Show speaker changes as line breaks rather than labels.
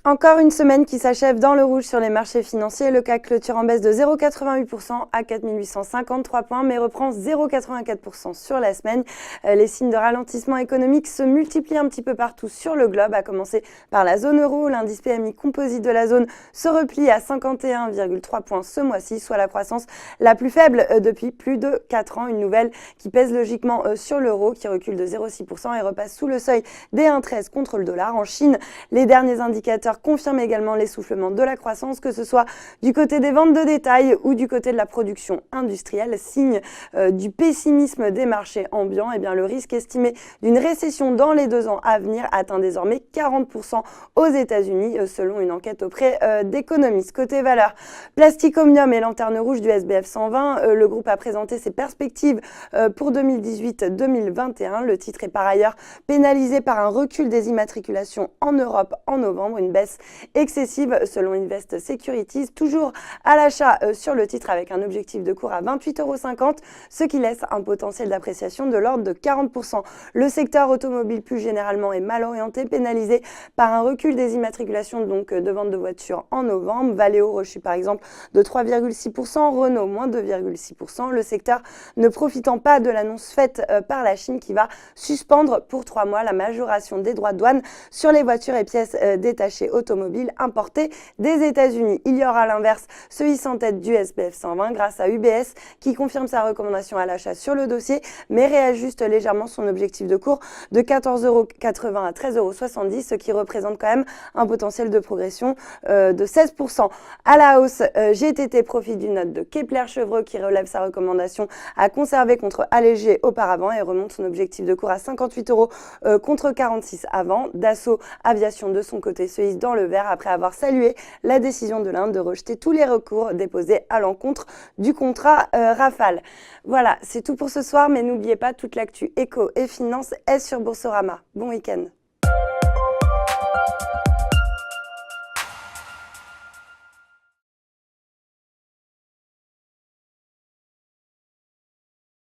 Encore une semaine qui s'achève dans le rouge sur les marchés financiers. Le CAC clôture en baisse de 0,88% à 4 853 points, mais reprend 0,84% sur la semaine. Les signes de ralentissement économique se multiplient un petit peu partout sur le globe, à commencer par la zone euro. L'indice PMI composite de la zone se replie à 51,3 points ce mois-ci, soit la croissance la plus faible depuis plus de 4 ans. Une nouvelle qui pèse logiquement sur l'euro, qui recule de 0,6% et repasse sous le seuil des 1,13 contre le dollar. En Chine, les derniers indicateurs confirme également l'essoufflement de la croissance, que ce soit du côté des ventes de détail ou du côté de la production industrielle. Signe du pessimisme des marchés ambiants, et bien le risque estimé d'une récession dans les 2 ans à venir atteint désormais 40% aux États-Unis, selon une enquête auprès d'économistes. Côté valeur, Plastic Omnium et lanterne rouge du SBF 120, le groupe a présenté ses perspectives pour 2018-2021. Le titre est par ailleurs pénalisé par un recul des immatriculations en Europe en novembre, une baisse excessive selon Invest Securities, toujours à l'achat sur le titre avec un objectif de cours à 28,50 €, ce qui laisse un potentiel d'appréciation de l'ordre de 40%. Le secteur automobile plus généralement est mal orienté, pénalisé par un recul des immatriculations donc de vente de voitures en novembre. Valeo reçu par exemple de 3,6%, Renault moins 2,6%. Le secteur ne profitant pas de l'annonce faite par la Chine qui va suspendre pour 3 mois la majoration des droits de douane sur les voitures et pièces détachées automobiles importées des États-Unis. Il y aura à l'inverse ce hisse en tête du SBF 120 grâce à UBS qui confirme sa recommandation à l'achat sur le dossier mais réajuste légèrement son objectif de cours de 14,80 € à 13,70 €, ce qui représente quand même un potentiel de progression de 16%. À la hausse, GTT profite d'une note de Kepler-Chevreux qui relève sa recommandation à conserver contre Allégé auparavant et remonte son objectif de cours à 58 € contre 46 avant. Dassault Aviation de son côté se hisse dans le vert après avoir salué la décision de l'Inde de rejeter tous les recours déposés à l'encontre du contrat Rafale. Voilà, c'est tout pour ce soir, mais n'oubliez pas, toute l'actu éco et finance est sur Boursorama. Bon week-end.